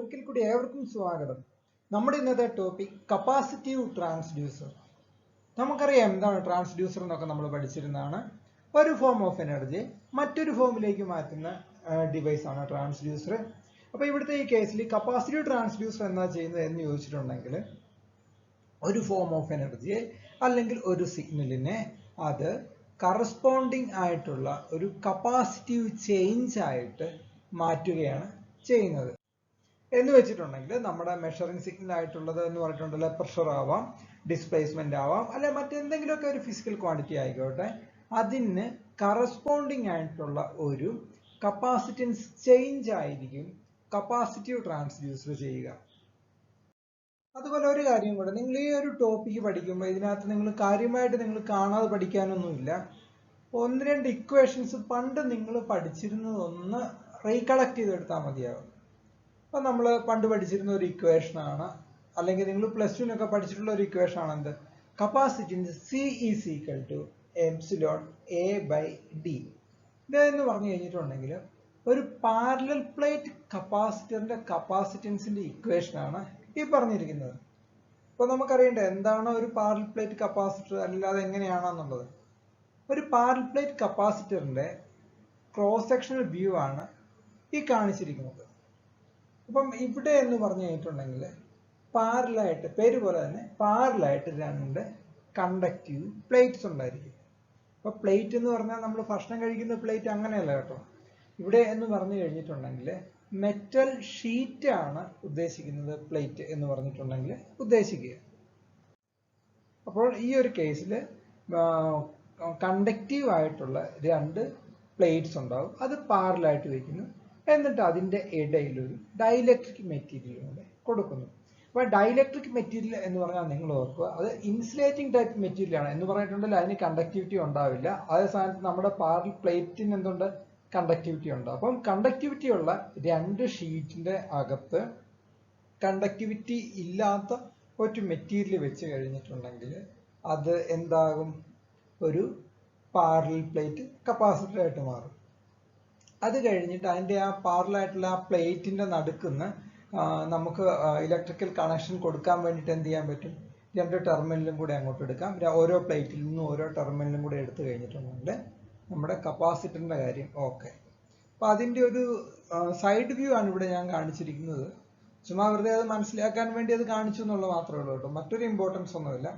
ഒരിക്കൽ കൂടി ഏവർക്കും സ്വാഗതം. നമ്മുടെ ഇന്നത്തെ ടോപ്പിക് കപ്പാസിറ്റീവ് ട്രാൻസ്ഡ്യൂസർ. നമുക്കറിയാം എന്താണ് ട്രാൻസ്ഡ്യൂസർ എന്നൊക്കെ നമ്മൾ പഠിച്ചിരുന്നതാണ്. ഒരു ഫോം ഓഫ് എനർജി മറ്റൊരു ഫോമിലേക്ക് മാറ്റുന്ന ഡിവൈസ് ആണ് ട്രാൻസ്ഡ്യൂസർ. അപ്പോൾ ഇവിടുത്തെ ഈ കേസിൽ കപ്പാസിറ്റീവ് ട്രാൻസ്ഡ്യൂസർ എന്താ ചെയ്യുന്നത് എന്ന് ചോദിച്ചിട്ടുണ്ടെങ്കിൽ, ഒരു ഫോം ഓഫ് എനർജിയെ അല്ലെങ്കിൽ ഒരു സിഗ്നലിനെ അത് കറസ്പോണ്ടിങ് ആയിട്ടുള്ള ഒരു കപ്പാസിറ്റീവ് ചേഞ്ച് ആയിട്ട് മാറ്റുകയാണ് ചെയ്യുന്നത്. എന്ന് വെച്ചിട്ടുണ്ടെങ്കിൽ നമ്മുടെ മെഷറിംഗ് സിഗ്നൽ ആയിട്ടുള്ളത് എന്ന് പറഞ്ഞിട്ടുണ്ടല്ലോ, പ്രഷർ ആവാം, ഡിസ്പ്ലേസ്മെന്റ് ആവാം, അല്ലെ മറ്റെന്തെങ്കിലുമൊക്കെ ഒരു ഫിസിക്കൽ ക്വാണ്ടിറ്റി ആയിക്കോട്ടെ, അതിന് കറസ്പോണ്ടിങ് ആയിട്ടുള്ള ഒരു കപ്പാസിറ്റൻസ് ചേഞ്ച് ആയിരിക്കും കപ്പാസിറ്റീവ് ട്രാൻസ്ഡ്യൂസർ ചെയ്യുക. അതുപോലെ ഒരു കാര്യം കൂടെ, നിങ്ങൾ ഈ ഒരു ടോപ്പിക്ക് പഠിക്കുമ്പോൾ ഇതിനകത്ത് നിങ്ങൾ കാര്യമായിട്ട് നിങ്ങൾ കാണാതെ പഠിക്കാനൊന്നുമില്ല. ഒന്ന് രണ്ട് ഇക്വേഷൻസ് പണ്ട് നിങ്ങൾ പഠിച്ചിരുന്നതൊന്ന് റീകളക്ട് ചെയ്തെടുത്താൽ മതിയാവും. അപ്പം നമ്മൾ പണ്ട് പഠിച്ചിരുന്ന ഒരു ഇക്വേഷൻ ആണ്, അല്ലെങ്കിൽ നിങ്ങൾ പ്ലസ് ടുവിനൊക്കെ പഠിച്ചിട്ടുള്ള ഒരു ഇക്വേഷൻ ആണ് എന്ത്, capacitance C is equal to epsilon A by D. ഇതെന്ന് പറഞ്ഞു കഴിഞ്ഞിട്ടുണ്ടെങ്കിൽ ഒരു പാരലൽ പ്ലേറ്റ് കപ്പാസിറ്ററിന്റെ കപ്പാസിറ്റൻസിന്റെ ഇക്വേഷൻ ആണ് ഈ പറഞ്ഞിരിക്കുന്നത്. അപ്പൊ നമുക്കറിയണ്ടേ എന്താണ് ഒരു പാരലൽ പ്ലേറ്റ് കപ്പാസിറ്റർ, അല്ലാതെ എങ്ങനെയാണെന്നുള്ളത്. ഒരു പാരലൽ പ്ലേറ്റ് കപ്പാസിറ്ററിന്റെ ക്രോസ് സെക്ഷണൽ വ്യൂ ആണ് ഈ കാണിച്ചിരിക്കുന്നത്. അപ്പം ഇവിടെ എന്ന് പറഞ്ഞു കഴിഞ്ഞിട്ടുണ്ടെങ്കിൽ പാരലായിട്ട്, പേര് പോലെ തന്നെ പാരലായിട്ട് രണ്ട് കണ്ടക്റ്റീവ് പ്ലേറ്റ്സ് ഉണ്ടായിരിക്കും. അപ്പൊ പ്ലേറ്റ് എന്ന് പറഞ്ഞാൽ നമ്മൾ ഭക്ഷണം കഴിക്കുന്ന പ്ലേറ്റ് അങ്ങനെയല്ല കേട്ടോ. ഇവിടെ എന്ന് പറഞ്ഞു കഴിഞ്ഞിട്ടുണ്ടെങ്കിൽ മെറ്റൽ ഷീറ്റ് ആണ് ഉദ്ദേശിക്കുന്നത്, പ്ലേറ്റ് എന്ന് പറഞ്ഞിട്ടുണ്ടെങ്കിൽ ഉദ്ദേശിക്കുക. അപ്പോൾ ഈ ഒരു കേസിൽ കണ്ടക്റ്റീവ് ആയിട്ടുള്ള രണ്ട് പ്ലേറ്റ്സ് ഉണ്ടാവും, അത് പാരലായിട്ട് വയ്ക്കുന്നു. എന്നിട്ട് അതിന്റെ ഇടയിൽ ഒരു ഡൈലക്ട്രിക് മെറ്റീരിയൽ കൂടെ കൊടുക്കുന്നു. അപ്പൊ ഡൈലക്ട്രിക് മെറ്റീരിയൽ എന്ന് പറഞ്ഞാൽ നിങ്ങൾ ഓർക്കുക, അത് ഇൻസുലേറ്റിംഗ് ടൈപ്പ് മെറ്റീരിയൽ ആണ് എന്ന് പറഞ്ഞിട്ടുണ്ടെങ്കിൽ അതിന് കണ്ടക്ടിവിറ്റി ഉണ്ടാവില്ല. അതേ സ്ഥാനത്ത് നമ്മുടെ പാരലൽ പ്ലേറ്റിന് എന്തുണ്ട്, കണ്ടക്ടിവിറ്റി ഉണ്ട്. അപ്പം കണ്ടക്ടിവിറ്റി ഉള്ള രണ്ട് ഷീറ്റിന്റെ അകത്ത് കണ്ടക്ടിവിറ്റി ഇല്ലാത്ത ഒരു മെറ്റീരിയൽ വെച്ച് കഴിഞ്ഞിട്ടുണ്ടെങ്കിൽ അത് എന്താകും, ഒരു പാരലൽ പ്ലേറ്റ് കപ്പാസിറ്റർ ആയിട്ട് മാറും. അത് കഴിഞ്ഞിട്ട് അതിന്റെ ആ പാരലായിട്ടുള്ള ആ പ്ലേറ്റിന്റെ നടുക്കുന്ന് നമുക്ക് ഇലക്ട്രിക്കൽ കണക്ഷൻ കൊടുക്കാൻ വേണ്ടിയിട്ട് എന്ത് ചെയ്യാൻ പറ്റും, രണ്ട് ടെർമിനലും കൂടെ അങ്ങോട്ട് എടുക്കാം. ഓരോ പ്ലേറ്റിൽ നിന്നും ഓരോ ടെർമിനലും കൂടെ എടുത്തു കഴിഞ്ഞിട്ടുണ്ടെങ്കിൽ നമ്മുടെ കപ്പാസിറ്ററിന്റെ കാര്യം ഓക്കെ. അപ്പൊ അതിന്റെ ഒരു സൈഡ് വ്യൂ ആണ് ഇവിടെ ഞാൻ കാണിച്ചിരിക്കുന്നത്. ചുമ്മാ വെറുതെ അത് മനസ്സിലാക്കാൻ വേണ്ടി അത് കാണിച്ചു എന്നുള്ളത് മാത്രമേ ഉള്ളൂ കേട്ടോ, മറ്റൊരു ഇമ്പോർട്ടൻസ് ഒന്നുമില്ല.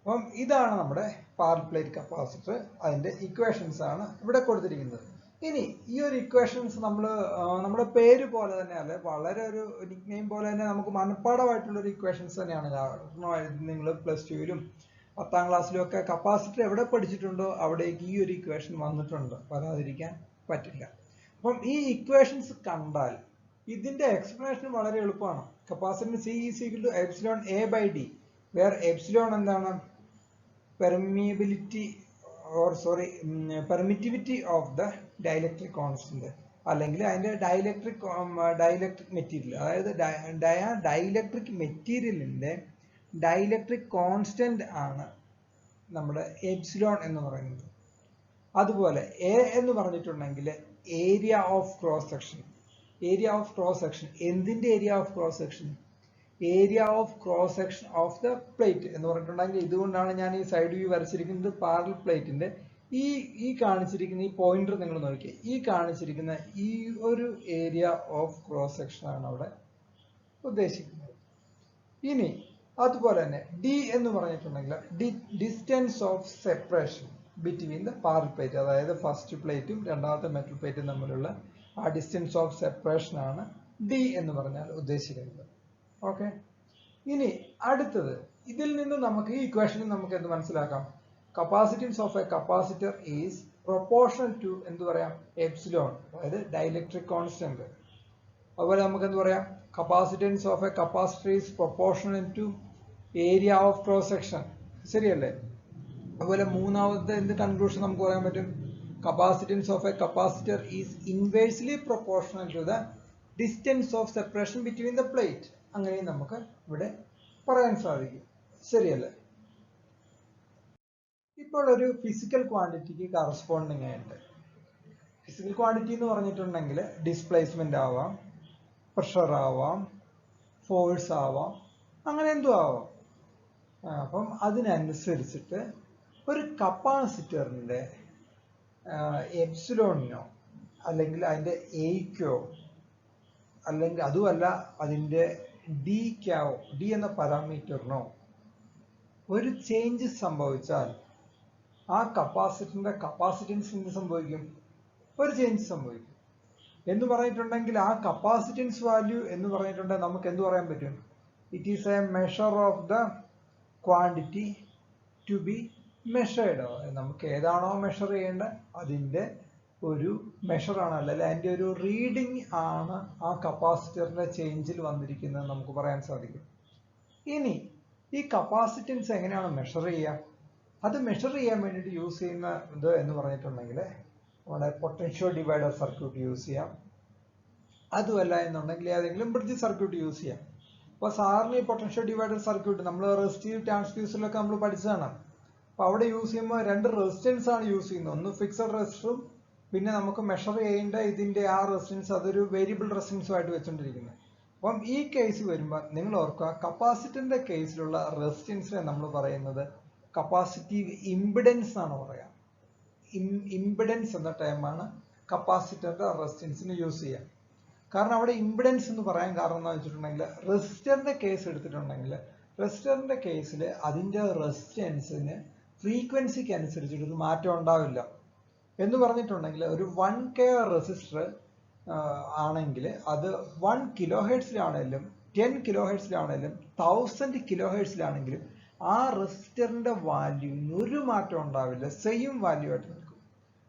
അപ്പം ഇതാണ് നമ്മുടെ പാരലൽ പ്ലേറ്റ് കപ്പാസിറ്റർ. അതിന്റെ ഇക്വേഷൻസ് ആണ് ഇവിടെ കൊടുത്തിരിക്കുന്നത്. ഇനി ഈ ഒരു ഇക്വേഷൻസ് നമ്മുടെ പേര് പോലെ തന്നെ അല്ലെ, വളരെ ഒരു നിക് നെയിം പോലെ തന്നെ നമുക്ക് മനഃപ്പാടമായിട്ടുള്ള ഒരു ഇക്വേഷൻസ് തന്നെയാണ്. നിങ്ങൾ പ്ലസ് ടുവിലും 10ാം ക്ലാസ്സിലും ഒക്കെ കപ്പാസിറ്റർ എവിടെ പഠിച്ചിട്ടുണ്ടോ അവിടേക്ക് ഈ ഒരു ഇക്വേഷൻ വന്നിട്ടുണ്ട്, വരാതിരിക്കാൻ പറ്റില്ല. അപ്പം ഈ ഇക്വേഷൻസ് കണ്ടാൽ ഇതിന്റെ എക്സ്പ്ലനേഷൻ വളരെ എളുപ്പമാണ്. Capacitor C is equal to epsilon A by D, where epsilon എന്താണ്, permittivity of the dielectric constant, അല്ലെങ്കിൽ അതിന്റെ ഡൈലക്ട്രിക് മെറ്റീരിയൽ, അതായത് ഡൈലക്ട്രിക് മെറ്റീരിയലിന്റെ ഡൈലക്ട്രിക് കോൺസ്റ്റന്റ് ആണ് നമ്മുടെ എപ്സിലോൺ എന്ന് പറയുന്നത്. അതുപോലെ എ എന്ന് പറഞ്ഞിട്ടുണ്ടെങ്കിൽ area of cross section. Area of cross section എന്തിന്റെ area of cross section, area of cross section of the plate എന്ന് പറഞ്ഞിട്ടുണ്ടെങ്കിൽ, ഇതുകൊണ്ടാണ് ഞാൻ ഈ സൈഡ് വ്യൂ വരച്ചിരിക്കുന്നത് പാരലൽ പ്ലേറ്റിന്റെ. ഈ കാണിച്ചിരിക്കുന്ന ഈ പോയിന്റർ നിങ്ങൾ നോക്കിയേ, ഈ കാണിച്ചിരിക്കുന്ന ഈ ഒരു ഏരിയ ഓഫ് ക്രോസ് സെക്ഷൻ ആണ് അവിടെ ഉദ്ദേശിക്കുന്നത്. ഇനി അതുപോലെ തന്നെ ഡി എന്ന് പറഞ്ഞിട്ടുണ്ടെങ്കിൽ distance of separation between the parallel plate, അതായത് ഫസ്റ്റ് പ്ലേറ്റും രണ്ടാമത്തെ മെറ്റൽ പ്ലേറ്റും തമ്മിലുള്ള ആ ഡിസ്റ്റൻസ് ഓഫ് സെപ്പറേഷൻ ആണ് ഡി എന്ന് പറഞ്ഞാൽ ഉദ്ദേശിക്കുന്നത്. ഓക്കെ. ഇനി അടുത്തത്, ഇതിൽ നിന്ന് നമുക്ക് ഈ ഇക്വേഷനിൽ നമുക്ക് എന്ത് മനസ്സിലാക്കാം, capacitance of a capacitor is proportional to എന്ത് പറയാം, എപ്സിലോൺ, അതായത് ഡൈലക്ട്രിക് കോൺസ്റ്റന്റ്. അതുപോലെ നമുക്ക് എന്ത് പറയാം, capacitance of a capacitor is proportional to area of cross section, ശരിയല്ലേ? അതുപോലെ മൂന്നാമത്തെ എന്ത് കൺക്ലൂഷൻ നമുക്ക് പറയാൻ പറ്റും, capacitance of a capacitor is inversely proportional to the distance of separation between the plate. അങ്ങനെയും നമുക്ക് ഇവിടെ പറയാൻ സാധിക്കും, ശരിയല്ലേ? ഇപ്പോൾ ഒരു ഫിസിക്കൽ ക്വാണ്ടിറ്റിക്ക് കറസ്പോണ്ടിങ് ആയിട്ട്, ഫിസിക്കൽ ക്വാണ്ടിറ്റി എന്ന് പറഞ്ഞിട്ടുണ്ടെങ്കിൽ ഡിസ്പ്ലേസ്മെന്റ് ആവാം, പ്രഷർ ആവാം, ഫോഴ്സ് ആവാം, അങ്ങനെ എന്തോ ആവാം. അപ്പം അതിനനുസരിച്ചിട്ട് ഒരു കപ്പാസിറ്ററിൻ്റെ എപ്സിലോണിനോ അല്ലെങ്കിൽ അതിൻ്റെ എയ്ക്കോ അല്ലെങ്കിൽ അതുമല്ല അതിൻ്റെ ഡിക്കോ, ഡി എന്ന പാരാമീറ്ററിനോ ഒരു ചേഞ്ച് സംഭവിച്ചാൽ ആ കപ്പാസിറ്ററിൻ്റെ കപ്പാസിറ്റൻസ് എന്ത് സംഭവിക്കും? ഒരു ചേഞ്ച് സംഭവിക്കും എന്ന് പറഞ്ഞിട്ടുണ്ടെങ്കിൽ ആ കപ്പാസിറ്റൻസ് വാല്യൂ എന്ന് പറഞ്ഞിട്ടുണ്ടെങ്കിൽ നമുക്ക് എന്ത് പറയാൻ പറ്റും? It is a measure of the quantity to be measured. നമുക്ക് ഏതാണോ മെഷർ ചെയ്യേണ്ടത് അതിൻ്റെ ഒരു മെഷറാണ്, അല്ലെങ്കിൽ അതിൻ്റെ ഒരു റീഡിങ് ആണ് ആ കപ്പാസിറ്ററിൻ്റെ ചേഞ്ചിൽ വന്നിരിക്കുന്നത് നമുക്ക് പറയാൻ സാധിക്കും. ഇനി ഈ കപ്പാസിറ്റൻസ് എങ്ങനെയാണ് മെഷർ ചെയ്യുക? അത് മെഷർ ചെയ്യാൻ വേണ്ടിയിട്ട് യൂസ് ചെയ്യുന്ന ഇത് എന്ന് പറഞ്ഞിട്ടുണ്ടെങ്കിൽ നമ്മുടെ പൊട്ടൻഷ്യോ ഡിവൈഡർ സർക്യൂട്ട് യൂസ് ചെയ്യാം, അതുമല്ല എന്നുണ്ടെങ്കിൽ ഏതെങ്കിലും ബ്രിഡ്ജ് സർക്യൂട്ട് യൂസ് ചെയ്യാം. അപ്പോൾ സാറിന് ഈ പൊട്ടൻഷ്യോ ഡിവൈഡർ സർക്യൂട്ട് നമ്മൾ റെസിസ്റ്റീവ് ട്രാൻസ്ഡ്യൂസറിലൊക്കെ നമ്മൾ പഠിച്ചതാണ്. അപ്പോൾ അവിടെ യൂസ് ചെയ്യുമ്പോൾ രണ്ട് റെസിസ്റ്റൻസ് ആണ് യൂസ് ചെയ്യുന്നത്. ഒന്ന് ഫിക്സഡ് റെസിസ്റ്ററും പിന്നെ നമുക്ക് മെഷർ ചെയ്യേണ്ട ഇതിൻ്റെ ആ റെസിസ്റ്റൻസ് അതൊരു വേരിയബിൾ റെസിസ്റ്റൻസുമായിട്ട് വെച്ചുകൊണ്ടിരിക്കുന്നത്. അപ്പം ഈ കേസ് വരുമ്പോൾ നിങ്ങൾ ഓർക്കുക, കപ്പാസിറ്ററിൻ്റെ കേസിലുള്ള റെസിസ്റ്റൻസിനെ നമ്മൾ പറയുന്നത് കപ്പാസിറ്റീവ് ഇമ്പിഡൻസ് എന്നാണ് പറയുക. ഇമ്പിഡൻസ് എന്ന ടൈമാണ് കപ്പാസിറ്ററിൻ്റെ റെസിസ്റ്റൻസിന് യൂസ് ചെയ്യുക. കാരണം അവിടെ ഇമ്പിഡൻസ് എന്ന് പറയാൻ കാരണം എന്താണെന്ന് വെച്ചിട്ടുണ്ടെങ്കിൽ റെസിസ്റ്ററിൻ്റെ കേസ് എടുത്തിട്ടുണ്ടെങ്കിൽ റെസിസ്റ്ററിൻ്റെ കേസിൽ അതിൻ്റെ റെസിസ്റ്റൻസിന് ഫ്രീക്വൻസിക്ക് അനുസരിച്ചിട്ടൊരു മാറ്റം ഉണ്ടാവില്ല. എന്ന് പറഞ്ഞിട്ടുണ്ടെങ്കിൽ ഒരു 1K റെസിസ്റ്റർ ആണെങ്കിൽ അത് 1 കിലോ ഹെർട്സിലാണെങ്കിലും 10 കിലോ ഹെർട്സിലാണെങ്കിലും 1000 കിലോ ഹെർട്സിലാണെങ്കിലും ആ റെസിസ്റ്ററിൻ്റെ വാല്യൂവിന് ഒരു മാറ്റം ഉണ്ടാവില്ല, സെയിം വാല്യൂ ആയിട്ട് നിൽക്കും.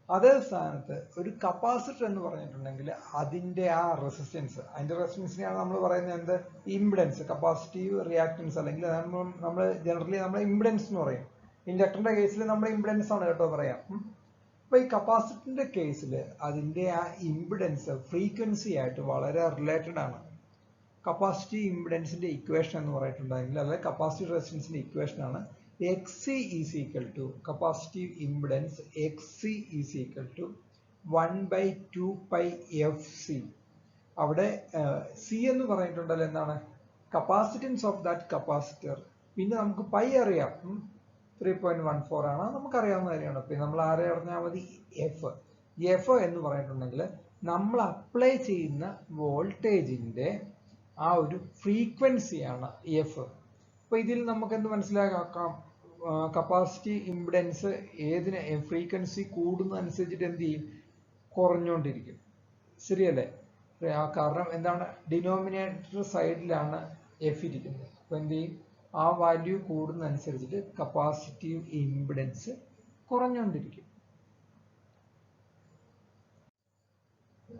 അതേ സ്ഥാനത്ത് ഒരു കപ്പാസിറ്റർ എന്ന് പറഞ്ഞിട്ടുണ്ടെങ്കിൽ അതിൻ്റെ ആ റെസിസ്റ്റൻസ്, അതിൻ്റെ റെസിസ്റ്റൻസിനെയാണ് നമ്മൾ പറയുന്നത് എന്ത്? ഇമ്പിഡൻസ്, കപ്പാസിറ്റീവ് റിയാക്ടൻസ്, അല്ലെങ്കിൽ നമ്മൾ ജനറലി നമ്മൾ ഇമ്പിഡൻസ് എന്ന് പറയും. ഇൻഡക്ടറിൻ്റെ കേസിൽ നമ്മൾ ഇമ്പിഡൻസ് ആണ് കേട്ടോ പറയാം. അപ്പോൾ ഈ കപ്പാസിറ്ററിൻ്റെ കേസിൽ അതിൻ്റെ ആ ഇമ്പിഡൻസ് ഫ്രീക്വൻസി ആയിട്ട് വളരെ റിലേറ്റഡ് ആണ്. കപ്പാസിറ്റീവ് ഇമ്പിഡൻസിൻ്റെ ഇക്വേഷൻ എന്ന് പറഞ്ഞിട്ടുണ്ടെങ്കിൽ അല്ലെങ്കിൽ കപ്പാസിറ്റീവ് റെസിസ്റ്റൻസിൻ്റെ ഇക്വേഷനാണ് XC is equal to capacitive impedance XC is equal to 1/2πfc. അവിടെ C എന്ന് പറഞ്ഞിട്ടുണ്ടല്ലോ എന്താണ്? Capacitance of that capacitor. പിന്നെ നമുക്ക് പൈ അറിയാം, 3.14 ആണ്, നമുക്കറിയാവുന്ന കാര്യമാണ്. പിന്നെ നമ്മൾ ആരെ അറിഞ്ഞാൽ മതി? എഫ്. എഫ് എന്ന് പറഞ്ഞിട്ടുണ്ടെങ്കിൽ നമ്മൾ അപ്ലൈ ചെയ്യുന്ന വോൾട്ടേജിൻ്റെ ആ ഒരു ഫ്രീക്വൻസിയാണ് എഫ്. അപ്പോൾ ഇതിൽ നമുക്ക് എന്ത് മനസ്സിലാക്കാം? കപ്പാസിറ്റി ഇമ്പിഡൻസ് ഏതിന് ഫ്രീക്വൻസി കൂടുന്നതനുസരിച്ചിട്ട് എന്ത് ചെയ്യും? കുറഞ്ഞുകൊണ്ടിരിക്കും. ശരിയല്ലേ? കാരണം എന്താണ്? ഡിനോമിനേറ്റർ സൈഡിലാണ് എഫ് ഇരിക്കുന്നത്. അപ്പോൾ എന്ത് ചെയ്യും? ആ വാല്യൂ കൂടുന്നതനുസരിച്ചിട്ട് കപ്പാസിറ്റീവ് ഇമ്പിഡൻസ് കുറഞ്ഞുകൊണ്ടിരിക്കും.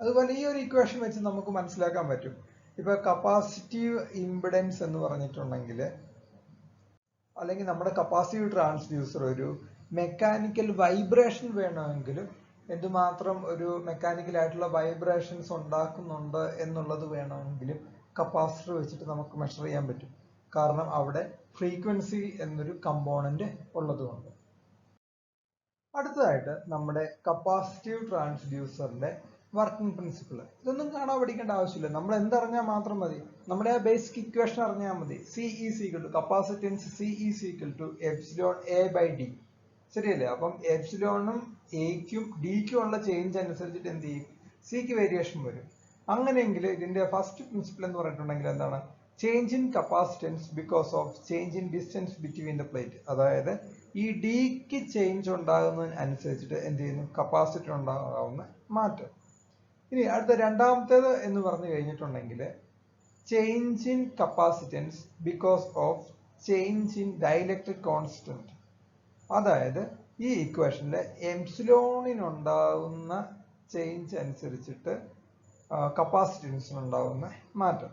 അതുപോലെ ഈ ഒരു ഇക്വേഷൻ വെച്ച് നമുക്ക് മനസ്സിലാക്കാൻ പറ്റും. ഇപ്പൊ കപ്പാസിറ്റീവ് ഇമ്പിഡൻസ് എന്ന് പറഞ്ഞിട്ടുണ്ടെങ്കിൽ അല്ലെങ്കിൽ നമ്മുടെ കപ്പാസിറ്റീവ് ട്രാൻസ്ഡ്യൂസർ ഒരു മെക്കാനിക്കൽ വൈബ്രേഷൻ വേണമെങ്കിലും എന്തുമാത്രം ഒരു മെക്കാനിക്കൽ ആയിട്ടുള്ള വൈബ്രേഷൻസ് ഉണ്ടാക്കുന്നുണ്ട് എന്നുള്ളത് വേണമെങ്കിലും കപ്പാസിറ്റർ വെച്ചിട്ട് നമുക്ക് മെഷർ ചെയ്യാൻ പറ്റും. കാരണം അവിടെ ഫ്രീക്വൻസി എന്നൊരു കമ്പോണന്റ് ഉള്ളതുകൊണ്ട്. അടുത്തതായിട്ട് നമ്മുടെ കപ്പാസിറ്റീവ് ട്രാൻസ്ഡ്യൂസറിന്റെ വർക്കിംഗ് പ്രിൻസിപ്പിൾ. ഇതൊന്നും കാണാൻ പഠിക്കേണ്ട ആവശ്യമില്ല, നമ്മൾ എന്തറിഞ്ഞാൽ മാത്രം മതി. നമ്മുടെ ആ ബേസിക് ഇക്വേഷൻ അറിഞ്ഞാൽ മതി. C is equal to capacitance C is equal to epsilon A/D. ശരിയല്ലേ? അപ്പം എപ്സിലോണും എയ്ക്കും ഡിക്കും ഉള്ള ചേഞ്ച് അനുസരിച്ചിട്ട് എന്ത് ചെയ്യും? സിക്ക് വേരിയേഷൻ വരും. അങ്ങനെയെങ്കിൽ ഇതിന്റെ ഫസ്റ്റ് പ്രിൻസിപ്പിൾ എന്ന് പറഞ്ഞിട്ടുണ്ടെങ്കിൽ എന്താണ്? Change in capacitance because of change in distance between the plate. അതായത് ഈ ഡിക്ക് ചേഞ്ച് ഉണ്ടാകുന്നതിനനുസരിച്ചിട്ട് എന്ത് ചെയ്യുന്നു? കപ്പാസിറ്റർ ഉണ്ടാകാവുന്ന മാറ്റം. ഇനി അടുത്ത രണ്ടാമത്തേത് എന്ന് പറഞ്ഞു കഴിഞ്ഞിട്ടുണ്ടെങ്കിൽ change in capacitance because of change in dielectric constant. അതായത് ഈ ഇക്വേഷനിലെ എപ്സിലോണിനുണ്ടാകുന്ന ചേഞ്ച് അനുസരിച്ചിട്ട് കപ്പാസിറ്റൻസിനുണ്ടാകുന്ന മാറ്റം.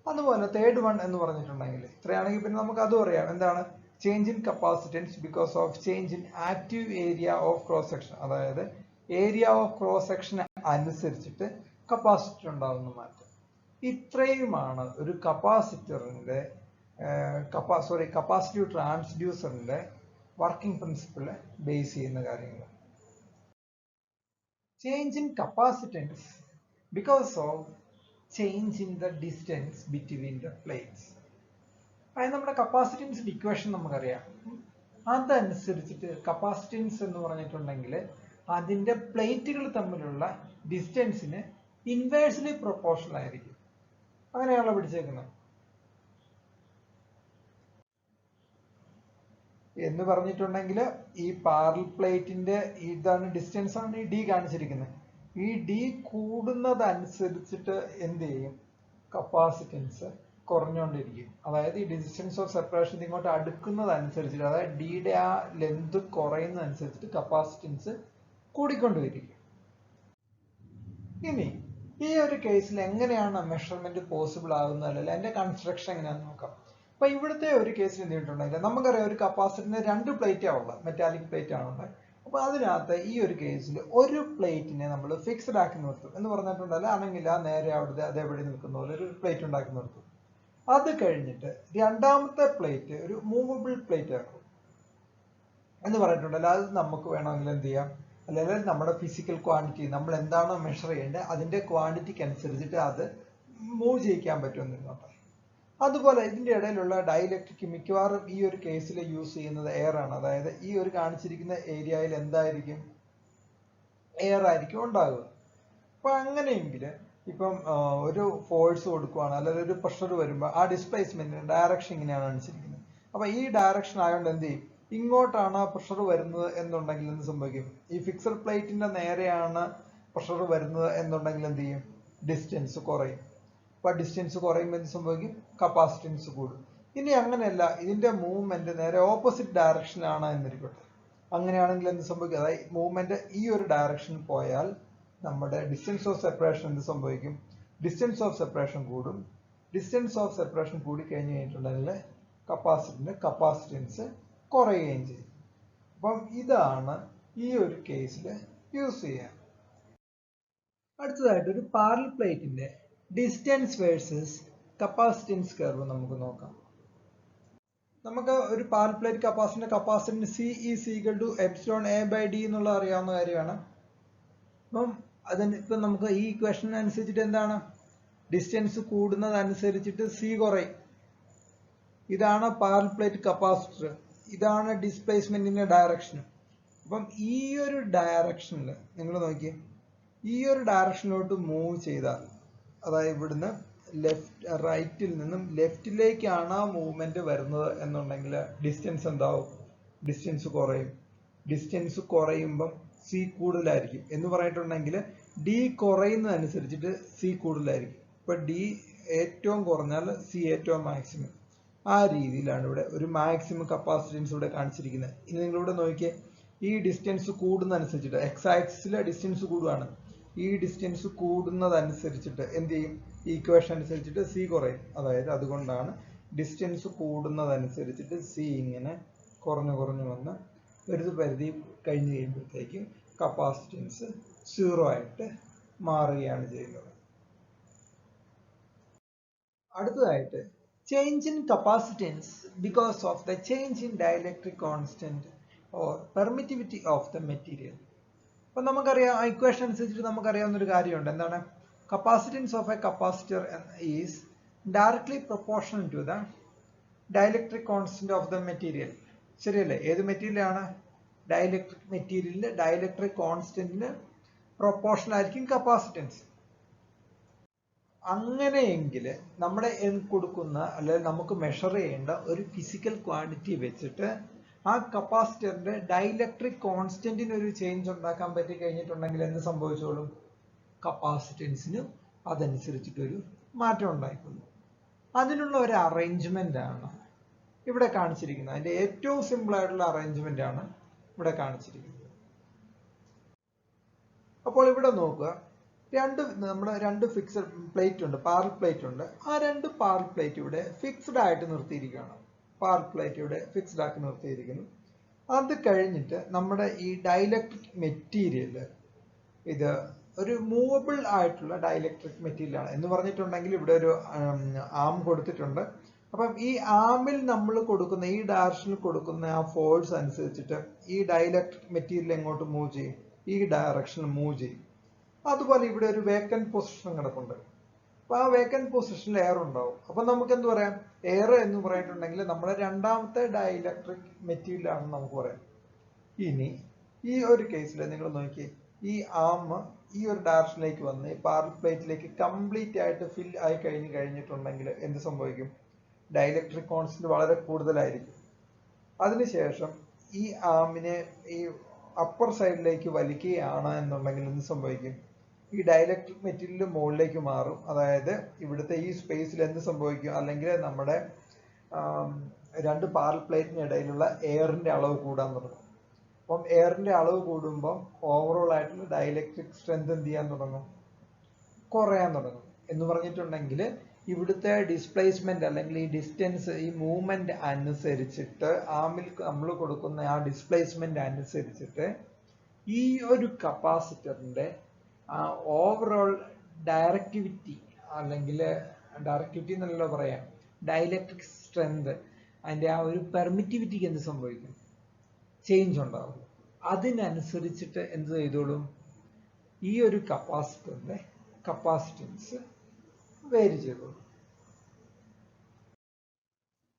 അതുപോലെ തേർഡ് വൺ എന്ന് പറഞ്ഞിട്ടുണ്ടെങ്കിൽ ഇത്രയാണെങ്കിൽ പിന്നെ നമുക്ക് അതും അറിയാം. എന്താണ്? Change in capacitance because of change in active area of cross section. അതായത് ഏരിയ ഓഫ് ക്രോസ് സെക്ഷൻ അനുസരിച്ചിട്ട് കപ്പാസിറ്റർ ഉണ്ടാകുന്ന മാറ്റം. ഇത്രയുമാണ് ഒരു കപ്പാസിറ്ററിന്റെ കപ്പാസിറ്റീവ് ട്രാൻസ്ഡ്യൂസറിന്റെ വർക്കിംഗ് പ്രിൻസിപ്പിള് ബേസ് ചെയ്യുന്ന കാര്യങ്ങൾ. Change in capacitance because of change in the distance between the plates. അതായത് നമ്മുടെ കപ്പാസിറ്റൻസിന്റെ ഇക്വേഷൻ നമുക്കറിയാം. അതനുസരിച്ചിട്ട് കപ്പാസിറ്റൻസ് എന്ന് പറഞ്ഞിട്ടുണ്ടെങ്കിൽ അതിന്റെ പ്ലേറ്റുകൾ തമ്മിലുള്ള ഡിസ്റ്റൻസിന് ഇൻവേഴ്സ്ലി പ്രൊപ്പോർഷണൽ ആയിരിക്കും. അങ്ങനെയാണല്ലോ പിടിച്ചേക്കുന്നത്. എന്ന് പറഞ്ഞിട്ടുണ്ടെങ്കിൽ ഈ പാരലൽ പ്ലേറ്റിന്റെ ഇതാണ് ഡിസ്റ്റൻസ് ആണ് ഈ ഡി കാണിച്ചിരിക്കുന്നത്. ഈ ഡി കൂടുന്നതനുസരിച്ചിട്ട് എന്ത് ചെയ്യും? കപ്പാസിറ്റൻസ് കുറഞ്ഞുകൊണ്ടിരിക്കും. അതായത് ഈ ഡിസ്റ്റൻസ് ഓഫ് സെപ്പറേഷൻ ഇങ്ങോട്ട് അടുക്കുന്നതനുസരിച്ചിട്ട്, അതായത് ഡിയുടെ ആ ലെന്ത് കുറയുന്നതനുസരിച്ചിട്ട് കപ്പാസിറ്റൻസ് കൂടിക്കൊണ്ടിരിക്കും. ഇനി ഈ ഒരു കേസിൽ എങ്ങനെയാണ് മെഷർമെന്റ് പോസിബിൾ ആകുന്നത്, അല്ലെങ്കിൽ അതിന്റെ കൺസ്ട്രക്ഷൻ എങ്ങനെയാണെന്ന് നോക്കാം. അപ്പൊ ഇവിടുത്തെ ഒരു കേസിൽ എന്ത് ചെയ്തിട്ടുണ്ടെങ്കിൽ നമുക്കറിയാം ഒരു കപ്പാസിറ്ററിന് 2 പ്ലേറ്റാണ് ഉള്ളത്, മെറ്റാലിക് പ്ലേറ്റ് ആണുള്ളത്. അപ്പൊ അതിനകത്ത് ഈ ഒരു കേസിൽ ഒരു പ്ലേറ്റിനെ നമ്മൾ ഫിക്സ്ഡ് ആക്കി നിർത്തും എന്ന് പറഞ്ഞിട്ടുണ്ടല്ലോ. ആണെങ്കിൽ ആ നേരെ അവിടുത്തെ അതേപടി നിൽക്കുന്ന പോലെ ഒരു പ്ലേറ്റ് ഉണ്ടാക്കി നിർത്തും. അത് കഴിഞ്ഞിട്ട് രണ്ടാമത്തെ പ്ലേറ്റ് ഒരു മൂവബിൾ പ്ലേറ്റ് ആക്കും എന്ന് പറഞ്ഞിട്ടുണ്ടല്ലോ. അത് നമുക്ക് വേണമെങ്കിൽ എന്ത് ചെയ്യാം, അല്ലെങ്കിൽ നമ്മുടെ ഫിസിക്കൽ ക്വാണ്ടിറ്റി നമ്മൾ എന്താണോ മെഷർ ചെയ്യേണ്ടത് അതിന്റെ ക്വാണ്ടിറ്റിക്ക് അനുസരിച്ചിട്ട് അത് മൂവ് ചെയ്യിക്കാൻ പറ്റുമെന്നുണ്ട്. അതുപോലെ ഇതിന്റെ ഇടയിലുള്ള ഡൈഇലക്ട്രിക് മിക്കവാറും ഈ ഒരു കേസിൽ യൂസ് ചെയ്യുന്നത് എയർ ആണ്. അതായത് ഈ ഒരു കാണിച്ചിരിക്കുന്ന ഏരിയയിൽ എന്തായിരിക്കും? എയർ ആയിരിക്കും ഉണ്ടാകുക. അപ്പൊ അങ്ങനെയെങ്കിൽ ഇപ്പം ഒരു ഫോഴ്സ് കൊടുക്കുകയാണ്, അല്ലെങ്കിൽ ഒരു പ്രഷർ വരുമ്പോൾ ആ ഡിസ്പ്ലേസ്മെന്റിന്റെ ഡയറക്ഷൻ ഇങ്ങനെയാണ് കാണിച്ചിരിക്കുന്നത്. അപ്പൊ ഈ ഡയറക്ഷൻ ആയതുകൊണ്ട് എന്ത് ചെയ്യും? ഇങ്ങോട്ടാണ് പ്രഷർ വരുന്നത് എന്നുണ്ടെങ്കിൽ എന്ത് സംഭവിക്കും? ഈ ഫിക്സഡ് പ്ലേറ്റിന്റെ നേരെയാണ് പ്രഷർ വരുന്നത് എന്നുണ്ടെങ്കിൽ എന്ത് ചെയ്യും? ഡിസ്റ്റൻസ് കുറയും. അപ്പൊ ഡിസ്റ്റൻസ് കുറയുമ്പോൾ എന്ത് സംഭവിക്കും? കപ്പാസിറ്റൻസ് കൂടും. ഇനി അങ്ങനെയല്ല, ഇതിന്റെ മൂവ്മെന്റ് നേരെ ഓപ്പോസിറ്റ് ഡയറക്ഷനാണ് എന്നിരിക്കട്ടെ. അങ്ങനെയാണെങ്കിൽ എന്ത് സംഭവിക്കും? അതായത് മൂവ്മെന്റ് ഈ ഒരു ഡയറക്ഷനിൽ പോയാൽ നമ്മുടെ ഡിസ്റ്റൻസ് ഓഫ് സെപ്പറേഷൻ എന്ത് സംഭവിക്കും? ഡിസ്റ്റൻസ് ഓഫ് സെപ്പറേഷൻ കൂടും. ഡിസ്റ്റൻസ് ഓഫ് സെപ്പറേഷൻ കൂടി കഴിഞ്ഞ് കഴിഞ്ഞിട്ടുണ്ടെങ്കിൽ കപ്പാസിറ്റൻസ് കുറയുകയും ചെയ്യും. അപ്പം ഇതാണ് ഈ ഒരു കേസിൽ യൂസ് ചെയ്യാൻ. അടുത്തതായിട്ട് ഒരു പാരലൽ പ്ലേറ്റിന്റെ ഡിസ്റ്റൻസ് വേഴ്സസ് കപ്പാസിറ്റൻസ് കർവ് നമുക്ക് നോക്കാം. നമുക്ക് ഒരു parallel plate capacitance C is equal to epsilon A by D എന്നുള്ളത് അറിയാവുന്ന കാര്യമാണ്. അപ്പം ഇപ്പൊ നമുക്ക് ഈ ഇക്വേഷൻ അനുസരിച്ചിട്ട് എന്താണ്? ഡിസ്റ്റൻസ് കൂടുന്നതനുസരിച്ചിട്ട് C കുറയും. ഇതാണ് പാരലൽ പ്ലേറ്റ് കപ്പാസിറ്റർ. ഇതാണ് ഡിസ്പ്ലേസ്മെന്റിന്റെ ഡയറക്ഷൻ. അപ്പം ഈ ഒരു ഡയറക്ഷനിൽ നിങ്ങൾ നോക്കിയേ, ഈ ഒരു ഡയറക്ഷനിലോട്ട് മൂവ് ചെയ്താൽ, അതായത് ഇവിടുന്ന് റൈറ്റിൽ നിന്നും ലെഫ്റ്റിലേക്കാണ് ആ മൂവ്മെന്റ് വരുന്നത് എന്നുണ്ടെങ്കിൽ ഡിസ്റ്റൻസ് എന്താവും? ഡിസ്റ്റൻസ് കുറയും. ഡിസ്റ്റൻസ് കുറയുമ്പം C കൂടുതലായിരിക്കും എന്ന് പറഞ്ഞിട്ടുണ്ടെങ്കിൽ D കുറയുന്നതനുസരിച്ചിട്ട് C കൂടുതലായിരിക്കും. ഇപ്പൊ D ഏറ്റവും കുറഞ്ഞാൽ C ഏറ്റവും മാക്സിമം. ആ രീതിയിലാണ് ഇവിടെ ഒരു മാക്സിമം കപ്പാസിറ്റൻസ് ഇവിടെ കാണിച്ചിരിക്കുന്നത്. ഇനി നിങ്ങളിവിടെ നോക്കിയേ, ഈ ഡിസ്റ്റൻസ് കൂടുന്നതനുസരിച്ചിട്ട് എക്സ് ആക്സിസിലെ ഡിസ്റ്റൻസ് കൂടുകയാണ്. ഈ ഡിസ്റ്റൻസ് കൂടുന്നതനുസരിച്ചിട്ട് എന്ത് ചെയ്യും? ഈക്വേഷൻ അനുസരിച്ചിട്ട് C കുറയും. അതായത് അതുകൊണ്ടാണ് ഡിസ്റ്റൻസ് കൂടുന്നതനുസരിച്ചിട്ട് C ഇങ്ങനെ കുറഞ്ഞു കുറഞ്ഞു വന്ന് ഒരു പരിധി കഴിഞ്ഞ് കഴിയുമ്പോഴത്തേക്കും കപ്പാസിറ്റൻസ് 0 ആയിട്ട് മാറുകയാണ് ചെയ്യുന്നത്. അടുത്തതായിട്ട് change in capacitance because of the change in dielectric constant or permittivity of the material. അപ്പൊ നമുക്കറിയാം, ആ ഇക്വേഷൻ അനുസരിച്ചിട്ട് നമുക്കറിയാവുന്ന ഒരു കാര്യമുണ്ട്. എന്താണ്? Capacitance of a capacitor is directly proportional to the dielectric constant of the material. ശരിയല്ലേ? ഏത് മെറ്റീരിയലാണ്? ഡൈഇലക്ട്രിക് മെറ്റീരിയലിന്റെ ഡൈഇലക്ട്രിക് കോൺസ്റ്റന്റിന് പ്രൊപ്പോർഷണൽ ആയിരിക്കും കപ്പാസിറ്റൻസ്. അങ്ങനെയെങ്കിൽ നമ്മുടെ കൊടുക്കുന്ന, അല്ലെങ്കിൽ നമുക്ക് മെഷർ ചെയ്യേണ്ട ഒരു ഫിസിക്കൽ ക്വാണ്ടിറ്റി വെച്ചിട്ട് ആ കപ്പാസിറ്ററിന്റെ ഡൈഇലക്ട്രിക് കോൺസ്റ്റന്റിന് ഒരു ചേഞ്ച് ഉണ്ടാക്കാൻ പറ്റി കഴിഞ്ഞിട്ടുണ്ടെങ്കിൽ എന്ത് സംഭവിച്ചോളും? കപ്പാസിറ്റൻസിന് അതനുസരിച്ചിട്ടൊരു മാറ്റം ഉണ്ടായിക്കൊള്ളും. അതിനുള്ള ഒരു അറേഞ്ച്മെന്റ് ആണ് ഇവിടെ കാണിച്ചിരിക്കുന്നത്. അതിന്റെ ഏറ്റവും സിമ്പിൾ ആയിട്ടുള്ള അറേഞ്ച്മെന്റ് ആണ് ഇവിടെ കാണിച്ചിരിക്കുന്നത്. അപ്പോൾ ഇവിടെ നോക്കുക, നമ്മുടെ രണ്ട് ഫിക്സഡ് പ്ലേറ്റ് ഉണ്ട്, പാരലൽ പ്ലേറ്റ് ഉണ്ട്. ആ രണ്ട് പാരലൽ പ്ലേറ്റ് ഇവിടെ ഫിക്സ്ഡ് ആയിട്ട് നിർത്തിയിരിക്കുകയാണ്. പാരലൽ പ്ലേറ്റ് ഇവിടെ ഫിക്സ്ഡ് ആക്കി നിർത്തിയിരിക്കുന്നു. അത് കഴിഞ്ഞിട്ട് നമ്മുടെ ഈ ഡൈഇലക്ട്രിക് മെറ്റീരിയൽ ഇത് ഒരു മൂവബിൾ ആയിട്ടുള്ള ഡൈഇലക്ട്രിക് മെറ്റീരിയൽ ആണ് എന്ന് പറഞ്ഞിട്ടുണ്ടെങ്കിൽ ഇവിടെ ഒരു ആം കൊടുത്തിട്ടുണ്ട്. അപ്പം ഈ ആമിൽ നമ്മൾ കൊടുക്കുന്ന, ഈ ഡയറക്ഷനിൽ കൊടുക്കുന്ന ആ ഫോഴ്സ് അനുസരിച്ചിട്ട് ഈ ഡൈഇലക്ട്രിക് മെറ്റീരിയൽ എങ്ങോട്ട് മൂവ് ചെയ്യും? ഈ ഡയറക്ഷനിൽ മൂവ് ചെയ്യും. അതുപോലെ ഇവിടെ ഒരു വേക്കന്റ് പൊസിഷൻ കിടപ്പുണ്ട്. അപ്പൊ ആ വേക്കന്റ് പൊസിഷനിൽ എയർ ഉണ്ടാവും. അപ്പൊ നമുക്ക് എന്ത് പറയാം, എയർ എന്ന് പറഞ്ഞിട്ടുണ്ടെങ്കിൽ നമ്മുടെ രണ്ടാമത്തെ ഡൈഇലക്ട്രിക് മെറ്റീരിയൽ ആണെന്ന് നമുക്ക് പറയാം. ഇനി ഈ ഒരു കേസിൽ നിങ്ങൾ നോക്കി, ഈ ആം ഈ ഒരു ഡയറക്ഷനിലേക്ക് വന്ന് ഈ പാരലൽ പ്ലേറ്റിലേക്ക് കംപ്ലീറ്റ് ആയിട്ട് ഫിൽ ആയി കഴിഞ്ഞിട്ടുണ്ടെങ്കിൽ എന്ത് സംഭവിക്കും, ഡൈഇലക്ട്രിക് കോൺസ്റ്റന്റ് വളരെ കൂടുതലായിരിക്കും. അതിനുശേഷം ഈ ആമിനെ ഈ അപ്പർ സൈഡിലേക്ക് വലിക്കുകയാണ് എന്നുണ്ടെങ്കിൽ എന്ത് സംഭവിക്കും, ഈ ഡൈഇലക്ട്രിക് മെറ്റീരിയൽ മുകളിലേക്ക് മാറും. അതായത് ഇവിടുത്തെ ഈ സ്പേസിൽ എന്ത് സംഭവിക്കും, അല്ലെങ്കിൽ നമ്മുടെ രണ്ട് പാരലൽ പ്ലേറ്റിന് ഇടയിലുള്ള എയറിന്റെ അളവ് കൂടാൻ തുടങ്ങും. അപ്പം എയറിന്റെ അളവ് കൂടുമ്പോൾ ഓവറോൾ ആയിട്ടുള്ള ഡൈഇലക്ട്രിക് സ്ട്രെങ്ത് എന്ത് ചെയ്യാൻ തുടങ്ങും, കുറയാൻ തുടങ്ങും. എന്ന് പറഞ്ഞിട്ടുണ്ടെങ്കിൽ ഇവിടുത്തെ ഡിസ്പ്ലേസ്മെന്റ് അല്ലെങ്കിൽ ഈ ഡിസ്റ്റൻസ്, ഈ മൂവ്മെന്റ് അനുസരിച്ചിട്ട് ആമിൽ നമ്മൾ കൊടുക്കുന്ന ആ ഡിസ്പ്ലേസ്മെന്റ് അനുസരിച്ചിട്ട് ഈ ഒരു കപ്പാസിറ്ററിന്റെ ഓവറോൾ ഡയറക്ടിവിറ്റി, അല്ലെങ്കിൽ ഡയറക്ടിവിറ്റി എന്നല്ലോ പറയാം, ഡൈഇലക്ട്രിക് സ്ട്രെങ്ത്, അതിന്റെ ആ ഒരു പെർമിറ്റിവിറ്റിക്ക് എന്ത് സംഭവിക്കും, ചേഞ്ച് ഉണ്ടാവും. അതിനനുസരിച്ചിട്ട് എന്ത് ചെയ്തോളും, ഈ ഒരു കപ്പാസിറ്ററിന്റെ കപ്പാസിറ്റൻസ് വേരി ചെയ്തോളും.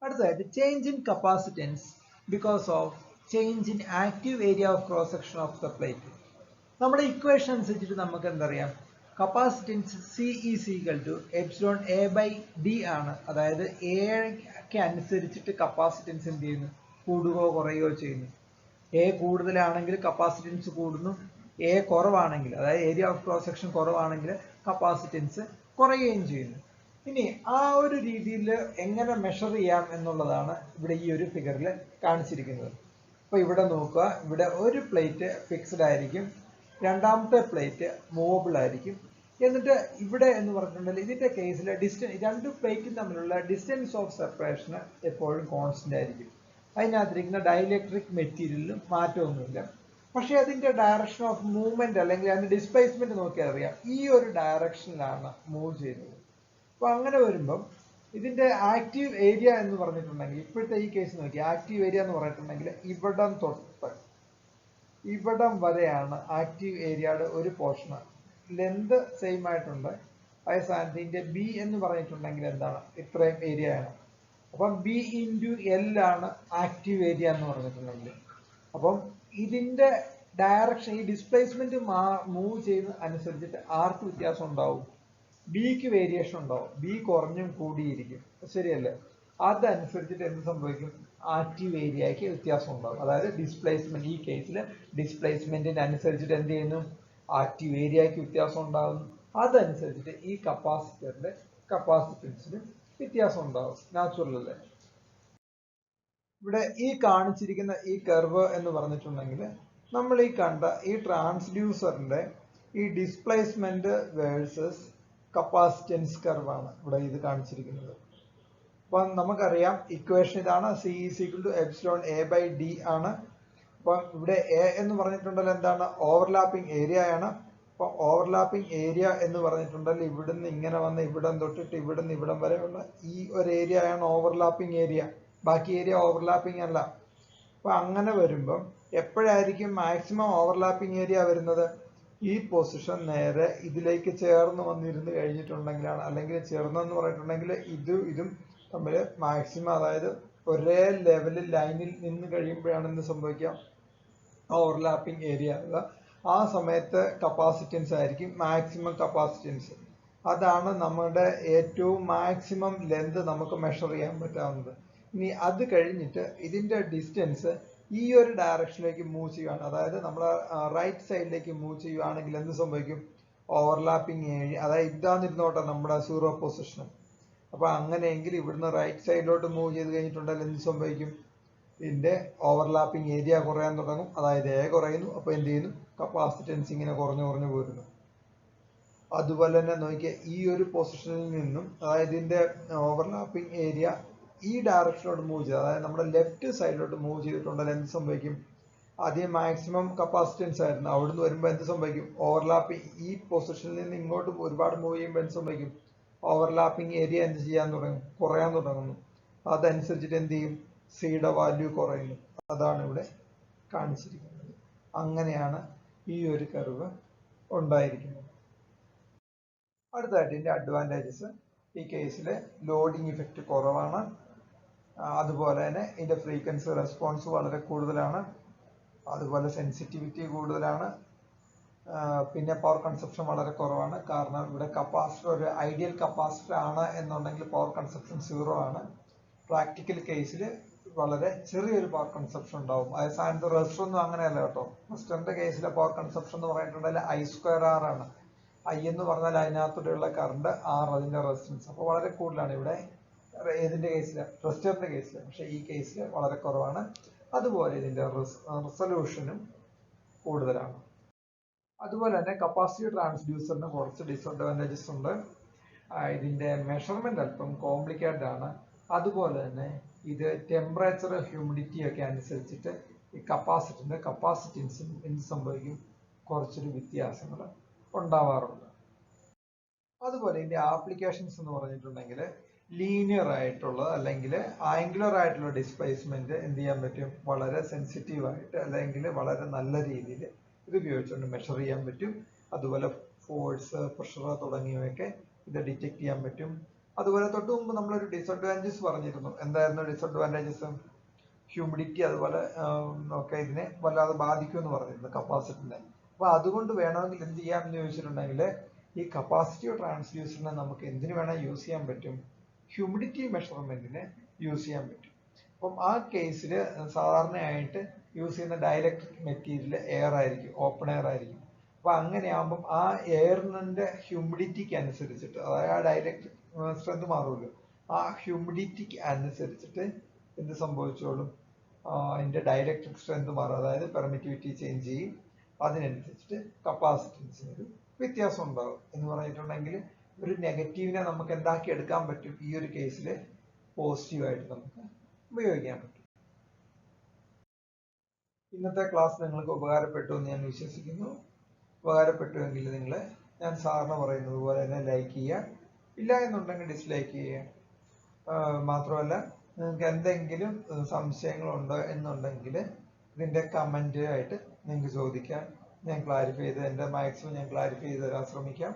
അടുത്തതായിട്ട് change in capacitance because of change in active area of cross section of the plate. നമ്മുടെ ഇക്വേഷൻ അനുസരിച്ചിട്ട് നമുക്ക് എന്തറിയാം, capacitance C is equal to epsilon A by D ആണ്. അതായത് എക്ക് അനുസരിച്ചിട്ട് കപ്പാസിറ്റൻസ് എന്ത് ചെയ്യുന്നു, കൂടുകയോ കുറയുകയോ ചെയ്യുന്നു. എ കൂടുതലാണെങ്കിൽ കപ്പാസിറ്റൻസ് കൂടുന്നു, എ കുറവാണെങ്കിൽ അതായത് ഏരിയ ഓഫ് ക്രോസ് സെക്ഷൻ കുറവാണെങ്കിൽ കപ്പാസിറ്റൻസ് കുറയുകയും ചെയ്യുന്നു. ഇനി ആ ഒരു രീതിയിൽ എങ്ങനെ മെഷർ ചെയ്യാം എന്നുള്ളതാണ് ഇവിടെ ഈ ഒരു ഫിഗറിൽ കാണിച്ചിരിക്കുന്നത്. അപ്പൊ ഇവിടെ നോക്കുക, ഇവിടെ ഒരു പ്ലേറ്റ് ഫിക്സ്ഡ് ആയിരിക്കും, രണ്ടാമത്തെ പ്ലേറ്റ് മൂവബിൾ ആയിരിക്കും. എന്നിട്ട് ഇവിടെ എന്ന് പറഞ്ഞിട്ടുണ്ടെങ്കിൽ ഇതിന്റെ കേസിൽ രണ്ട് പ്ലേറ്റും തമ്മിലുള്ള ഡിസ്റ്റൻസ് ഓഫ് സെപ്പറേഷൻ എപ്പോഴും കോൺസ്റ്റന്റ് ആയിരിക്കും. അതിനകത്തിരിക്കുന്ന ഡൈഇലക്ട്രിക് മെറ്റീരിയലിലും മാറ്റമൊന്നുമില്ല. പക്ഷെ അതിന്റെ ഡയറക്ഷൻ ഓഫ് മൂവ്മെന്റ് അല്ലെങ്കിൽ അതിന്റെ ഡിസ്പ്ലേസ്മെന്റ് നോക്കിയാൽ അറിയാം, ഈ ഒരു ഡയറക്ഷനിലാണ് മൂവ് ചെയ്യുന്നത്. അപ്പൊ അങ്ങനെ വരുമ്പം ഇതിന്റെ ആക്റ്റീവ് ഏരിയ എന്ന് പറഞ്ഞിട്ടുണ്ടെങ്കിൽ, ഇപ്പോഴത്തെ ഈ കേസ് നോക്കി, ആക്റ്റീവ് ഏരിയ എന്ന് പറഞ്ഞിട്ടുണ്ടെങ്കിൽ ഇവിടം തൊട്ട് ഇവിടം വരെയാണ് ആക്റ്റീവ് ഏരിയയുടെ ഒരു പോർഷൻ. ലെന്ത് സെയിം ആയിട്ടുണ്ട്. അതേ സ്ഥാനത്ത് ഇതിന്റെ ബി എന്ന് പറഞ്ഞിട്ടുണ്ടെങ്കിൽ എന്താണ്, ഇത്രയും ഏരിയ ആണ്. അപ്പം ബി ഇൻറ്റു എൽ ആണ് ആക്റ്റീവ് ഏരിയ എന്ന് പറഞ്ഞിട്ടുണ്ടെങ്കിൽ. അപ്പം ഇതിന്റെ ഡയറക്ഷൻ, ഈ ഡിസ്പ്ലേസ്മെന്റ് മൂവ് ചെയ്യുന്ന അനുസരിച്ചിട്ട് ആർക്ക് വ്യത്യാസം ഉണ്ടാവും, ബിക്ക് വേരിയേഷൻ ഉണ്ടാവും. ബി കുറഞ്ഞും കൂടിയിരിക്കും, ശരിയല്ലേ? അതനുസരിച്ചിട്ട് എന്ത് സംഭവിക്കും, ആക്റ്റീവ് ഏരിയയ്ക്ക് വ്യത്യാസം ഉണ്ടാവും. അതായത് ഡിസ്പ്ലേസ്മെന്റ്, ഈ കേസിൽ ഡിസ്പ്ലേസ്മെന്റിന് അനുസരിച്ചിട്ട് എന്ത് ചെയ്യുന്നു, ആക്റ്റീവ് ഏരിയയ്ക്ക് വ്യത്യാസം ഉണ്ടാകുന്നു. അതനുസരിച്ചിട്ട് ഈ കപ്പാസിറ്ററിന്റെ കപ്പാസിറ്റൻസിന് വ്യത്യാസം ഉണ്ടാവും. നാച്ചുറൽ അല്ലേ? ഇവിടെ ഈ കാണിച്ചിരിക്കുന്ന ഈ കർവ് എന്ന് പറഞ്ഞിട്ടുണ്ടെങ്കിൽ നമ്മൾ ഈ കണ്ട ഈ ട്രാൻസ്ഡ്യൂസറിന്റെ ഈ ഡിസ്പ്ലേസ്മെന്റ് വേഴ്സസ് കപ്പാസിറ്റൻസ് കർവാണ് ഇവിടെ ഇത് കാണിച്ചിരിക്കുന്നത്. അപ്പൊ നമുക്കറിയാം ഇക്വേഷൻ ഇതാണ്, C is equal to epsilon A by D ആണ്. അപ്പൊ ഇവിടെ എ എന്ന് പറഞ്ഞിട്ടുണ്ടെങ്കിൽ എന്താണ്, ഓവർലാപ്പിംഗ് ഏരിയ ആണ്. അപ്പൊ ഓവർലാപ്പിംഗ് ഏരിയ എന്ന് പറഞ്ഞിട്ടുണ്ടെങ്കിൽ ഇവിടുന്ന് ഇങ്ങനെ വന്ന് ഇവിടം തൊട്ടിട്ട് ഇവിടുന്ന് ഇവിടം വരെയുള്ള ഈ ഒരു ഏരിയ ആണ് ഓവർലാപ്പിംഗ് ഏരിയ. ബാക്കി ഏരിയ ഓവർലാപ്പിംഗ് അല്ല. അപ്പൊ അങ്ങനെ വരുമ്പം എപ്പോഴായിരിക്കും മാക്സിമം ഓവർലാപ്പിംഗ് ഏരിയ വരുന്നത്, ഈ പൊസിഷൻ നേരെ ഇതിലേക്ക് ചേർന്ന് വന്നിരുന്ന് കഴിഞ്ഞിട്ടുണ്ടെങ്കിലാണ്. അല്ലെങ്കിൽ ചേർന്നെന്ന് പറഞ്ഞിട്ടുണ്ടെങ്കിൽ ഇതും തമ്മിൽ മാക്സിമം, അതായത് ഒരേ ലെവലിൽ ലൈനിൽ നിന്ന് കഴിയുമ്പോഴാണ് എന്ത് സംഭവിക്കാം, ഓവർലാപ്പിംഗ് ഏരിയ. ആ സമയത്ത് കപ്പാസിറ്റൻസ് ആയിരിക്കും മാക്സിമം കപ്പാസിറ്റൻസ്. അതാണ് നമ്മുടെ ഏറ്റവും മാക്സിമം ലെന്ത് നമുക്ക് മെഷർ ചെയ്യാൻ പറ്റാവുന്നത്. ഇനി അത് കഴിഞ്ഞിട്ട് ഇതിന്റെ ഡിസ്റ്റൻസ് ഈ ഒരു ഡയറക്ഷനിലേക്ക് മൂവ് ചെയ്യുകയാണ്, അതായത് നമ്മൾ റൈറ്റ് സൈഡിലേക്ക് മൂവ് ചെയ്യുകയാണെങ്കിൽ എന്ത് സംഭവിക്കും, ഓവർലാപ്പിംഗ് ഏരിയ, അതായത് ഇതാന്നിരുന്നോട്ടെ നമ്മുടെ സീറോ പൊസിഷൻ. അപ്പൊ അങ്ങനെയെങ്കിൽ ഇവിടുന്ന് റൈറ്റ് സൈഡിലോട്ട് മൂവ് ചെയ്ത് കഴിഞ്ഞിട്ടുണ്ടെങ്കിൽ എന്ത് സംഭവിക്കും, ഇതിന്റെ ഓവർലാപ്പിംഗ് ഏരിയ കുറയാൻ തുടങ്ങും. അതായത് എ കുറയുന്നു. അപ്പൊ എന്ത് ചെയ്യുന്നു, കപ്പാസിറ്റൻസ് ഇങ്ങനെ കുറഞ്ഞു കുറഞ്ഞു പോരുന്നു. അതുപോലെ തന്നെ നോക്കിയാൽ ഈ ഒരു പൊസിഷനിൽ നിന്നും, അതായത് ഇതിന്റെ ഓവർലാപ്പിംഗ് ഏരിയ ഈ ഡയറക്ഷനിലോട്ട് മൂവ് ചെയ്ത്, അതായത് നമ്മുടെ ലെഫ്റ്റ് സൈഡിലോട്ട് മൂവ് ചെയ്തിട്ടുണ്ടെങ്കിൽ എന്ത് സംഭവിക്കും, ആദ്യം മാക്സിമം കപ്പാസിറ്റൻസ് ആയിരുന്നു, അവിടുന്ന് വരുമ്പോൾ എന്ത് സംഭവിക്കും, ഓവർലാപ്പിംഗ് ഈ പൊസിഷനിൽ നിന്ന് ഇങ്ങോട്ട് ഒരുപാട് മൂവ് ചെയ്യുമ്പോൾ എന്ത് സംഭവിക്കും, ഓവർലാപ്പിംഗ് ഏരിയ എന്ത് ചെയ്യാൻ തുടങ്ങും, കുറയാൻ തുടങ്ങുന്നു. അതനുസരിച്ചിട്ട് എന്ത് ചെയ്യും, സിയുടെ വാല്യൂ കുറയുന്നു. അതാണ് ഇവിടെ കാണിച്ചിരിക്കുന്നത്. അങ്ങനെയാണ് ഈ ഒരു കർവ് ഉണ്ടായിരിക്കുന്നത്. അടുത്തതായിട്ട് ഇതിന്റെ അഡ്വാൻറ്റേജസ്, ഈ കേസിൽ ലോഡിംഗ് ഇഫക്റ്റ് കുറവാണ്. അതുപോലെ തന്നെ ഇതിന്റെ ഫ്രീക്വൻസി റെസ്പോൺസ് വളരെ കൂടുതലാണ്. അതുപോലെ സെൻസിറ്റിവിറ്റി കൂടുതലാണ്. പിന്നെ പവർ കൺസപ്ഷൻ വളരെ കുറവാണ്. കാരണം ഇവിടെ കപ്പാസിറ്റർ ഒരു ഐഡിയൽ കപ്പാസിറ്റർ ആണ് എന്നുണ്ടെങ്കിൽ പവർ കൺസപ്ഷൻ 0 ആണ്. പ്രാക്ടിക്കൽ കേസിൽ വളരെ ചെറിയൊരു പവർ കൺസപ്ഷൻ ഉണ്ടാവും. അതേസ്ഥാനത്ത് റെസിസ്റ്റർ ഒന്നും അങ്ങനെയല്ല കേട്ടോ. റെസിസ്റ്ററിന്റെ കേസിലെ പവർ കൺസപ്ഷൻ എന്ന് പറഞ്ഞിട്ടുണ്ടെങ്കിൽ I²R ആണ്. I എന്ന് പറഞ്ഞാൽ അതിനകത്തൂടെയുള്ള കറണ്ട് R, അതിന്റെ റെസിസ്റ്റൻസ്. അപ്പോൾ വളരെ കൂടുതലാണ് ഇവിടെ ഏതിന്റെ കേസിൽ, റെസിസ്റ്ററിന്റെ കേസിൽ. പക്ഷെ ഈ കേസിൽ വളരെ കുറവാണ്. അതുപോലെ ഇതിന്റെ റെസൊല്യൂഷനും കൂടുതലാണ്. അതുപോലെ തന്നെ കപ്പാസിറ്റീവ് ട്രാൻസ്ഡ്യൂസറിന് കുറച്ച് ഡിസഡ്വാൻറ്റേജസ് ഉണ്ട്. ഇതിന്റെ മെഷർമെന്റ് അല്പം കോംപ്ലിക്കേറ്റഡ് ആണ്. അതുപോലെ തന്നെ ഇത് ടെമ്പറേച്ചർ, ഹ്യൂമിഡിറ്റി ഒക്കെ അനുസരിച്ചിട്ട് ഈ കപ്പാസിറ്ററിന്റെ കപ്പാസിറ്റൻസിന് എന്ത് സംഭവിക്കും, കുറച്ചൊരു വ്യത്യാസങ്ങൾ ഉണ്ടാവാറുണ്ട്. അതുപോലെ ഇതിന്റെ ആപ്ലിക്കേഷൻസ് എന്ന് പറഞ്ഞിട്ടുണ്ടെങ്കിൽ ലീനിയർ ആയിട്ടുള്ള അല്ലെങ്കിൽ ആംഗുലർ ആയിട്ടുള്ള ഡിസ്പ്ലേസ്മെന്റ് എന്ത് ചെയ്യാൻ പറ്റും, വളരെ സെൻസിറ്റീവ് ആയിട്ട് അല്ലെങ്കിൽ വളരെ നല്ല രീതിയിൽ ഇത് ഉപയോഗിച്ചുകൊണ്ട് മെഷർ ചെയ്യാൻ പറ്റും. അതുപോലെ ഫോഴ്സ്, പ്രഷർ തുടങ്ങിയവയൊക്കെ ഇത് ഡിറ്റക്ട് ചെയ്യാൻ പറ്റും. അതുപോലെ തൊട്ട് മുമ്പ് നമ്മളൊരു ഡിസഡ്വാൻറ്റേജസ് പറഞ്ഞിരുന്നു. എന്തായിരുന്നു ഡിസഡ്വാൻറ്റേജസ്? ഹ്യൂമിഡിറ്റി അതുപോലെ ഒക്കെ ഇതിനെ വല്ലാതെ ബാധിക്കും എന്ന് പറഞ്ഞിരുന്നു കപ്പാസിറ്ററിനെ. അപ്പൊ അതുകൊണ്ട് വേണമെങ്കിൽ എന്ത് ചെയ്യാമെന്ന് ചോദിച്ചിട്ടുണ്ടെങ്കിൽ ഈ കപ്പാസിറ്റീവ് ട്രാൻസ്ഡ്യൂസറിനെ നമുക്ക് എന്തിനു വേണം യൂസ് ചെയ്യാൻ പറ്റും, ഹ്യൂമിഡിറ്റി മെഷർമെന്റിന് യൂസ് ചെയ്യാൻ പറ്റും. അപ്പം ആ കേസിൽ സാധാരണയായിട്ട് യൂസ് ചെയ്യുന്ന ഡയലക്ട്രിക് മെറ്റീരിയൽ എയർ ആയിരിക്കും, ഓപ്പൺ എയർ ആയിരിക്കും. അപ്പൊ അങ്ങനെയാകുമ്പം ആ എയറിന്റെ ഹ്യൂമിഡിറ്റിക്ക് അനുസരിച്ചിട്ട്, അതായത് ആ ഡയലക്ട്രിക് സ്ട്രെങ്ത് മാറുമല്ലോ, ആ ഹ്യൂമിഡിറ്റിക്ക് അനുസരിച്ചിട്ട് എന്ത് സംഭവിച്ചോളും, അതിന്റെ ഡയലക്ട്രിക് സ്ട്രെങ്ത് മാറും. അതായത് പെർമിറ്റിവിറ്റി ചേഞ്ച് ചെയ്യും. അതിനനുസരിച്ചിട്ട് കപ്പാസിറ്റൻസിനൊരു വ്യത്യാസം ഉണ്ടാകും. എന്ന് പറഞ്ഞിട്ടുണ്ടെങ്കിൽ ഒരു നെഗറ്റീവിനെ നമുക്ക് എന്താക്കി എടുക്കാൻ പറ്റും, ഈ ഒരു കേസിൽ പോസിറ്റീവായിട്ട് നമുക്ക് ഉപയോഗിക്കാൻ പറ്റും. ഇന്നത്തെ ക്ലാസ് നിങ്ങൾക്ക് ഉപകാരപ്പെട്ടു എന്ന് ഞാൻ വിശ്വസിക്കുന്നു. ഉപകാരപ്പെട്ടുവെങ്കിൽ നിങ്ങൾ ഞാൻ സാറിന് പറയുന്നത് പോലെ തന്നെ ലൈക്ക് ചെയ്യുക, ഇല്ല എന്നുണ്ടെങ്കിൽ ഡിസ്ലൈക്ക് ചെയ്യുക. മാത്രമല്ല നിങ്ങൾക്ക് എന്തെങ്കിലും സംശയങ്ങളുണ്ടോ എന്നുണ്ടെങ്കിൽ ഇതിന്റെ കമന്റ് ആയിട്ട് നിങ്ങൾക്ക് ചോദിക്കാം. ഞാൻ ക്ലാരിഫൈ ചെയ്ത് എൻ്റെ മാക്സിമം ഞാൻ ക്ലാരിഫൈ ചെയ്ത് തരാൻ ശ്രമിക്കാം.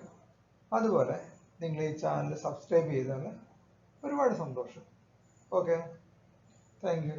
അതുപോലെ നിങ്ങൾ ഈ ചാനൽ സബ്സ്ക്രൈബ് ചെയ്താൽ ഒരുപാട് സന്തോഷം. Okay, thank you.